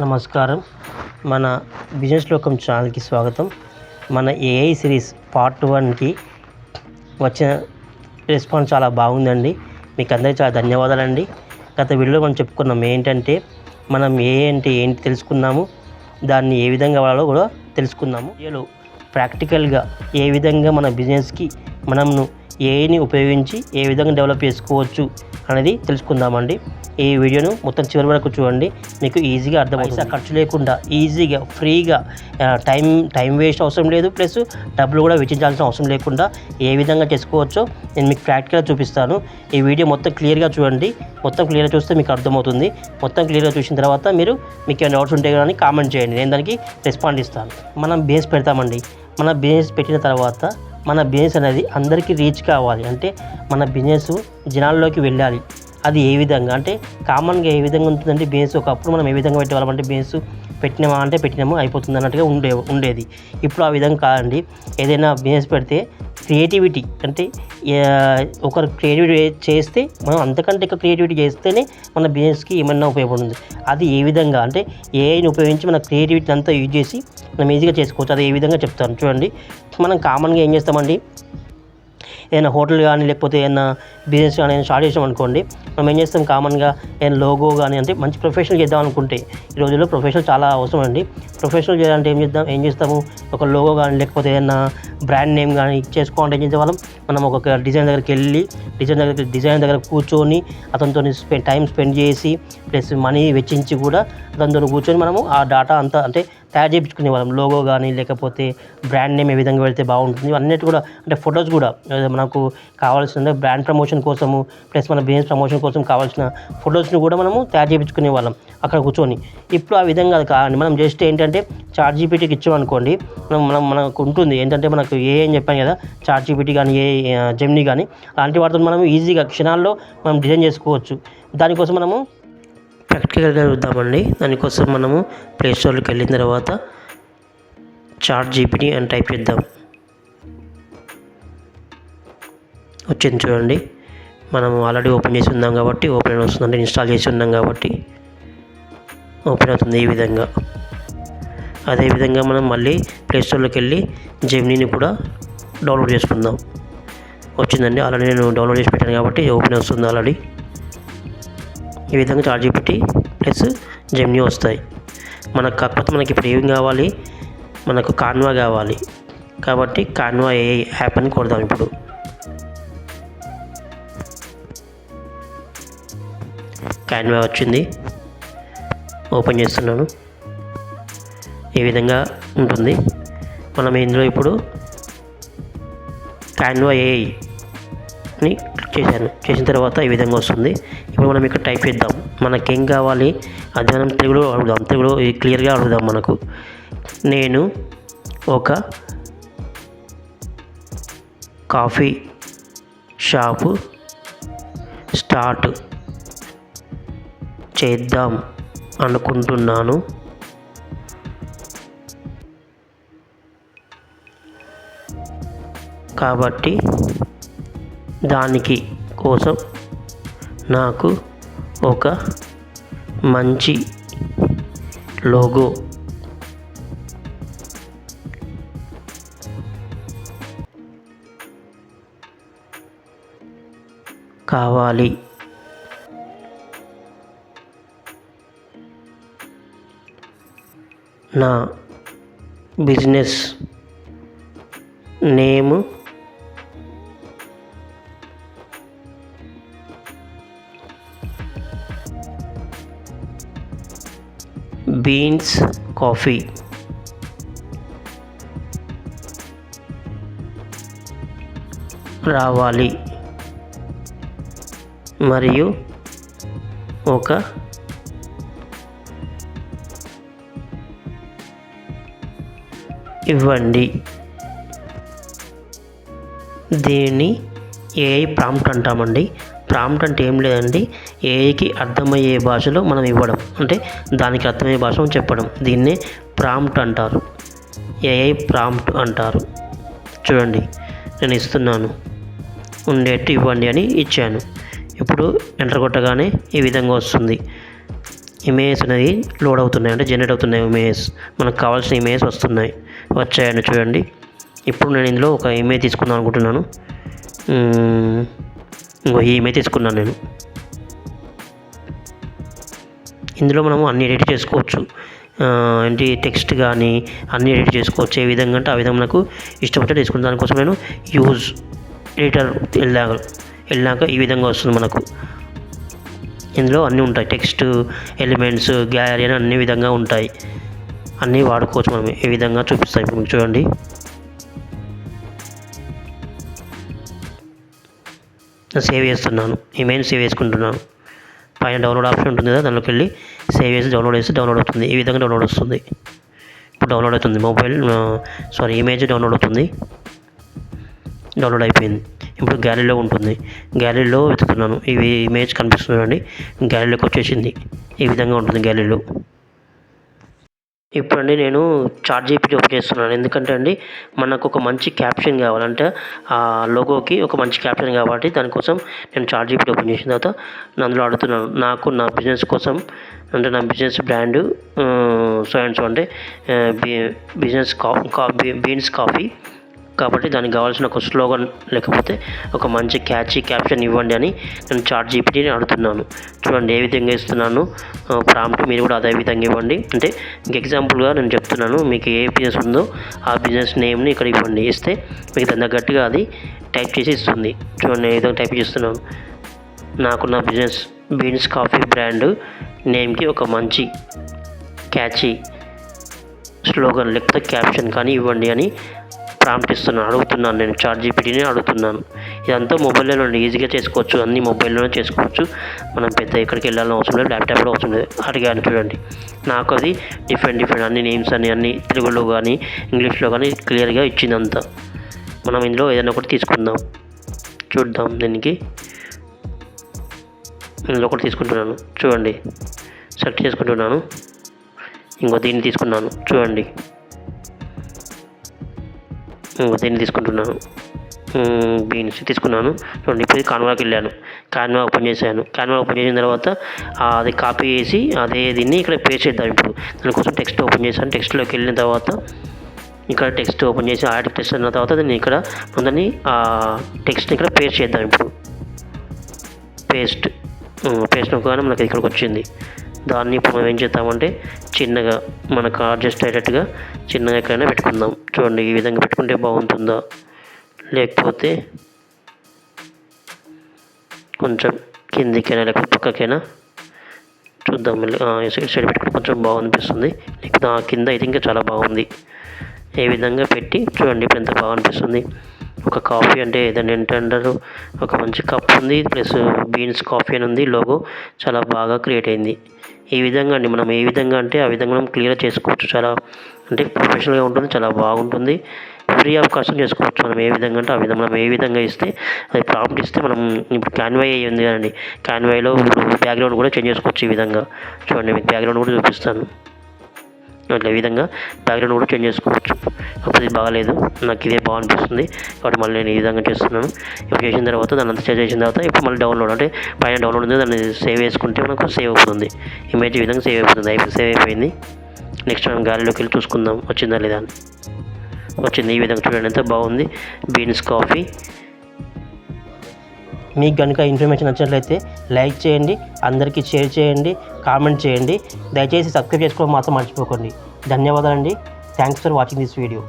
నమస్కారం. మన బిజినెస్ లోకం ఛానల్కి స్వాగతం. మన ఏఐ సిరీస్ పార్ట్ 1కి వచ్చిన రెస్పాన్స్ చాలా బాగుందండి. మీకు అందరికీ చాలా ధన్యవాదాలండి. గత వీడియోలో మనం చెప్పుకున్నాం ఏంటంటే మనం ఏఐ అంటే ఏంటి తెలుసుకున్నాము, దాన్ని ఏ విధంగా వాడాలో కూడా తెలుసుకున్నాము. వీడియోలో ప్రాక్టికల్గా ఏ విధంగా మన బిజినెస్కి మనము ఏఐని ఉపయోగించి ఏ విధంగా డెవలప్ చేసుకోవచ్చు అనేది తెలుసుకుందామండి. ఈ వీడియోను మొత్తం చివరి వరకు చూడండి, మీకు ఈజీగా అర్థమవుతుంది. ఖర్చు లేకుండా ఈజీగా ఫ్రీగా టైం వేస్ట్ అవసరం లేదు, ప్లస్ డబ్బులు కూడా వెచ్చించాల్సిన అవసరం లేకుండా ఏ విధంగా చేసుకోవచ్చో నేను మీకు ప్రాక్టికల్గా చూపిస్తాను. ఈ వీడియో మొత్తం క్లియర్గా చూడండి. మొత్తం క్లియర్గా చూస్తే మీకు అర్థమవుతుంది. మొత్తం క్లియర్గా చూసిన తర్వాత మీకు ఏమైనా డౌట్స్ ఉంటే కానీ కామెంట్ చేయండి, నేను దానికి రెస్పాండ్ ఇస్తాను. మనం బిజినెస్ పెడతామండి. మన బిజినెస్ పెట్టిన తర్వాత మన బిజినెస్ అనేది అందరికీ రీచ్ కావాలి, అంటే మన బిజినెస్ జనాల్లోకి వెళ్ళాలి. అది ఏ విధంగా అంటే కామన్గా ఏ విధంగా ఉంటుందంటే బిజినెస్ ఒకప్పుడు మనం ఏ విధంగా పెట్టేవాళ్ళం అంటే బిజినెస్ పెట్టినాము అయిపోతుంది అన్నట్టుగా ఉండేది. ఇప్పుడు ఆ విధంగా కాదండి. ఏదైనా బిజినెస్ పెడితే క్రియేటివిటీ అంటే ఒకరు క్రియేటివిటీ చేస్తే మనం అంతకంటే ఎక్కువ క్రియేటివిటీ చేస్తేనే మన బిజినెస్కి ఏమన్నా ఉపయోగపడుతుంది. అది ఏ విధంగా అంటే ఏఐని ఉపయోగించి మన క్రియేటివిటీ అంతా యూజ్ చేసి మనం ఈజీగా చేసుకోవచ్చు. అది ఏ విధంగా చెప్తాను చూడండి. మనం కామన్గా ఏం చేస్తామండి, ఏదైనా హోటల్ కానీ లేకపోతే ఏదైనా బిజినెస్ కానీ స్టార్ట్ చేసాం అనుకోండి, మనం ఏం చేస్తాం కామన్గా ఏదైనా లోగో కానీ అంటే మంచి ప్రొఫెషనల్ చేద్దాం అనుకుంటే ఈ రోజుల్లో ప్రొఫెషనల్ చాలా అవసరం అండి. ప్రొఫెషనల్ చేయాలంటే ఏం చేస్తాము, ఒక లోగో కానీ లేకపోతే ఏదైనా బ్రాండ్ నేమ్ కానీ చేసుకోవాలంటే ఏం చేసేవాళ్ళం, మనం ఒక డిజైన్ దగ్గరికి వెళ్ళి డిజైన్ దగ్గర కూర్చొని అతనితో టైం స్పెండ్ చేసి ప్లస్ మనీ వెచ్చించి కూడా అతనితో కూర్చొని మనము ఆ డేటా అంతా అంటే తయారు చేయించుకునే వాళ్ళం. లోగో కానీ లేకపోతే బ్రాండ్ నేమ్ ఏ విధంగా పెడితే బాగుంటుంది అన్నిటి కూడా, అంటే ఫొటోస్ కూడా మనకు కావాల్సిన బ్రాండ్ ప్రమోషన్ కోసము ప్లస్ మన బిజినెస్ ప్రమోషన్ కోసం కావాల్సిన ఫొటోస్ని కూడా మనము తయారు చేయించుకునే వాళ్ళం అక్కడ కూర్చొని. ఇప్పుడు ఆ విధంగా కాదండి. మనం జస్ట్ ఏంటంటే ChatGPTకి ఇచ్చామనుకోండి, మనకు ఉంటుంది ఏంటంటే మనకు ఏఐ అని చెప్పాను కదా, ChatGPT కానీ జెమినీ కానీ అలాంటి వాటితో మనం ఈజీగా క్షణాల్లో మనం డిజైన్ చేసుకోవచ్చు. దానికోసం మనము ప్రాక్టికల్గా చూద్దామండి. దానికోసం మనము ప్లే స్టోర్కి వెళ్ళిన తర్వాత ChatGPT అని టైప్ చేద్దాం. వచ్చింది చూడండి. మనం ఆల్రెడీ ఓపెన్ చేసి ఉన్నాం కాబట్టి ఓపెన్ వస్తుందంటే ఇన్స్టాల్ చేసి ఉన్నాం కాబట్టి ఓపెన్ అవుతుంది ఈ విధంగా. అదేవిధంగా మనం మళ్ళీ ప్లే స్టోర్లోకి వెళ్ళి జెమినీని కూడా డౌన్లోడ్ చేసుకుందాం. వచ్చిందండి, ఆల్రెడీ నేను డౌన్లోడ్ చేసి పెట్టాను కాబట్టి ఓపెన్ వస్తుంది ఆల్రెడీ. ఈ విధంగా ChatGPT ప్లస్ జెమినీ వస్తాయి కాకపోతే మనకి ఇప్పుడు ఏం కావాలి, మనకు కాన్వా కావాలి కాబట్టి కాన్వా ఏఐ యాప్ అని కొడదాం. ఇప్పుడు కాన్వా వచ్చింది, ఓపెన్ చేస్తున్నాను. ఈ విధంగా ఉంటుంది. మనం ఇందులో ఇప్పుడు కాన్వా ఏఐని చేసిన తర్వాత ఈ విధంగా వస్తుంది. ఇప్పుడు మనం ఇక్కడ టైప్ చేద్దాం, మనకేం కావాలి అది మనం తెలుగులో అడుగుదాం. తెలుగులో క్లియర్గా అడుగుదాం. మనకు నేను ఒక కాఫీ షాపు స్టార్ట్ చేద్దాం అనుకుంటున్నాను. కాబట్టి దానికి కోసం నాకు ఒక మంచి లోగో కావాలి. నా బిజినెస్ నేమ్ బీన్స్ కాఫీ. రావాలి మరియు ఒక ఇవ్వండి. దీన్ని ఏఐ ప్రాంప్ట్ అంటామండి. ప్రాంప్ట్ అంటే ఏం లేదండి, ఏఐకి అర్థమయ్యే భాషలో మనం ఇవ్వడం, అంటే దానికి అర్థమయ్యే భాషలో చెప్పడం. దీన్నే ప్రాంప్ట్ అంటారు, ఏఐ ప్రాంప్ట్ అంటారు. చూడండి, నేను ఇస్తున్నాను, ఉండేట్టు ఇవ్వండి అని ఇచ్చాను. ఇప్పుడు ఎంటర్ కొట్టగానే ఈ విధంగా వస్తుంది. ఇమేజెస్ అనేది లోడ్ అవుతున్నాయి, అంటే జనరేట్ అవుతున్నాయి. ఇమేజెస్ మనకు కావాల్సిన ఇమేజెస్ వచ్చాయండి చూడండి. ఇప్పుడు నేను ఇందులో ఒక ఇమేజ్ తీసుకుందాం అనుకుంటున్నాను. ఇంకో ఈ ఇమేజ్ తీసుకున్నాను నేను. ఇందులో మనము అన్ని ఎడిట్ చేసుకోవచ్చు, ఏంటి టెక్స్ట్ కానీ అన్ని ఎడిట్ చేసుకోవచ్చు. ఏ విధంగా అంటే ఆ విధంగా మనకు ఇష్టపడితే తీసుకుంటాను. దానికోసం నేను యూజ్ ఎడిటర్ వెళ్ళాక ఈ విధంగా వస్తుంది మనకు. ఇందులో అన్నీ ఉంటాయి, టెక్స్ట్, ఎలిమెంట్స్, గ్యాలరీ అని అన్ని విధంగా ఉంటాయి. అన్నీ వాడుకోవచ్చు మనం. ఏ విధంగా చూపిస్తాయి ఇప్పుడు మీకు చూడండి. సేవ్ చేస్తున్నాను, ఇమేజ్ సేవ్ చేసుకుంటున్నాను. పైన డౌన్లోడ్ ఆప్షన్ ఉంటుంది కదా, దానిలోకి వెళ్ళి సేవ్ చేసి డౌన్లోడ్ చేసి డౌన్లోడ్ అవుతుంది. ఈ విధంగా డౌన్లోడ్ వస్తుంది. ఇప్పుడు డౌన్లోడ్ అవుతుంది, ఇమేజ్ డౌన్లోడ్ అవుతుంది. డౌన్లోడ్ అయిపోయింది. ఇప్పుడు గ్యాలరీలో ఉంటుంది. గ్యాలరీలో వెతుకుతున్నాను, ఇవి ఇమేజ్ కనిపిస్తుందండి. గ్యాలరీలోకి వచ్చేసింది. ఈ విధంగా ఉంటుంది గ్యాలరీలో. ఇప్పుడండి నేను ChatGPT ఓపెన్ చేస్తున్నాను. ఎందుకంటే అండి మనకు ఒక మంచి క్యాప్షన్ కావాలంటే ఆ లోగోకి ఒక మంచి క్యాప్షన్ కాబట్టి దానికోసం నేను ChatGPT ఓపెన్ చేసిన తర్వాత అందులో అడుగుతున్నాను. నాకు నా బిజినెస్ కోసం, అంటే నా business brand so and so, అంటే బిజినెస్ బీన్స్ కాఫీ కాబట్టి దానికి కావాల్సిన ఒక స్లోగన్ లేకపోతే ఒక మంచి క్యాచీ క్యాప్షన్ ఇవ్వండి అని నేను ChatGPTని అడుగుతున్నాను. చూడండి ఏ విధంగా ఇస్తున్నాను ప్రాంప్ట్. మీరు కూడా అదే విధంగా ఇవ్వండి. అంటే మీకు ఎగ్జాంపుల్గా నేను చెప్తున్నాను, మీకు ఏ బిజినెస్ ఉందో ఆ బిజినెస్ నేమ్ని ఇక్కడ ఇవ్వండి. ఇస్తే మీకు దాని తగ్గట్టుగా అది టైప్ చేసి ఇస్తుంది. చూడండి ఏ విధంగా టైప్ చేస్తున్నాను. నాకు నా బిజినెస్ బీన్స్ కాఫీ బ్రాండ్ నేమ్కి ఒక మంచి క్యాచీ స్లోగన్ లేకపోతే క్యాప్షన్ కానీ ఇవ్వండి అని ప్రాంప్ట్ అడుగుతున్నాను. నేను ChatGPTని అడుగుతున్నాను. ఇదంతా మొబైల్లోనే ఈజీగా చేసుకోవచ్చు, అన్ని మొబైల్లోనే చేసుకోవచ్చు. మనం పెద్ద ఎక్కడికి వెళ్ళాలని అవసరం లేదు, ల్యాప్టాప్ కూడా అవసరం లేదు. అడిగాను చూడండి, నాకు అది డిఫరెంట్ అన్ని నేమ్స్ అన్ని తెలుగులో కానీ ఇంగ్లీష్లో కానీ క్లియర్గా ఇచ్చిందంతా. మనం ఇందులో ఏదైనా ఒకటి తీసుకుందాం, చూద్దాం. దీనికి ఇందులో ఒకటి తీసుకుంటున్నాను చూడండి, సెలెక్ట్ చేసుకుంటున్నాను. ఇంకో దీన్ని తీసుకున్నాను చూడండి, దీన్ని తీసుకుంటున్నాను. బీన్స్ తీసుకున్నాను చూడండి. ఇప్పుడు కాన్వాకి వెళ్ళాను, కాన్వా ఓపెన్ చేశాను. కాన్వా ఓపెన్ చేసిన తర్వాత అది కాపీ చేసి అదే దీన్ని ఇక్కడ పేస్ట్ చేద్దాం. ఇప్పుడు దానికోసం టెక్స్ట్ ఓపెన్ చేశాను. టెక్స్ట్లోకి వెళ్ళిన తర్వాత ఇక్కడ టెక్స్ట్ ఓపెన్ చేసి యాడ్ టెక్స్ట్ అన్న తర్వాత దీన్ని ఇక్కడ దాన్ని టెక్స్ట్ని ఇక్కడ పేస్ట్ చేద్దాం. ఇప్పుడు పేస్ట్ నొక్కగానే మనకి ఇక్కడికి వచ్చింది. దాన్ని ఇప్పుడు మనం ఏం చేద్దామంటే చిన్నగా మనకు అడ్జస్ట్ అయ్యేటట్టుగా చిన్నగా ఎక్కడైనా పెట్టుకుందాం. చూడండి ఈ విధంగా పెట్టుకుంటే బాగుంటుందా, లేకపోతే కొంచెం కిందికైనా లేకపోతే పక్కకైనా చూద్దాం. సైడ్ పెట్టుకుంటే కొంచెం బాగనిపిస్తుంది. లేకపోతే కింద అయితే ఇంకా చాలా బాగుంది. ఏ విధంగా పెట్టి చూడండి ఇప్పుడు ఎంత బాగా అనిపిస్తుంది. ఒక కాఫీ అంటే ఏదైనా ఏంటంటారు, ఒక మంచి కప్ ఉంది, ప్లస్ బీన్స్ కాఫీ అని ఉంది. లోగో చాలా బాగా క్రియేట్ అయింది. ఈ విధంగా అండి మనం ఏ విధంగా అంటే ఆ విధంగా మనం క్లియర్ చేసుకోవచ్చు. చాలా అంటే ప్రొఫెషనల్గా ఉంటుంది, చాలా బాగుంటుంది. ఫ్రీ ఆఫ్ కాస్ట్ చేసుకోవచ్చు. మనం ఏ విధంగా అంటే ఆ విధంగా మనం ఏ విధంగా ఇస్తే అది ప్రాంప్ట్ ఇస్తే మనం ఇప్పుడు కాన్వా ఉంది కదండి, కాన్వాలో బ్యాక్గ్రౌండ్ కూడా చేంజ్ చేసుకోవచ్చు. ఈ విధంగా చూడండి, మీకు బ్యాక్గ్రౌండ్ కూడా చూపిస్తాను. అట్లా ఈ విధంగా బ్యాక్గ్రౌండ్ కూడా చేంజ్ చేసుకోవచ్చు. అప్పుడు ఇది బాగాలేదు, నాకు ఇదే బాగా అనిపిస్తుంది కాబట్టి మళ్ళీ నేను ఈ విధంగా చేస్తున్నాను. ఇప్పుడు చేసిన తర్వాత దాన్ని అంతా చేసిన తర్వాత ఇప్పుడు మళ్ళీ డౌన్లోడ్, అంటే పైన డౌన్లోడ్ ఉంది, దాన్ని సేవ్ చేసుకుంటే మనకు సేవ్ అవుతుంది. ఇమేజ్ ఈ విధంగా సేవ్ అయిపోతుంది. సేవ్ అయిపోయింది. నెక్స్ట్ మనం గ్యాలరీలోకి వెళ్ళి చూసుకుందాం వచ్చిందా లేదా అని. వచ్చింది. ఈ విధంగా చూడండి ఎంత బాగుంది బీన్స్ కాఫీ. మీకు కనుక ఇన్ఫర్మేషన్ నచ్చినట్లయితే లైక్ చేయండి, అందరికీ షేర్ చేయండి, కామెంట్ చేయండి. దయచేసి సబ్స్క్రైబ్ చేసుకోవడం మాత్రం మర్చిపోకండి. ధన్యవాదాలండి. Thanks for watching this video.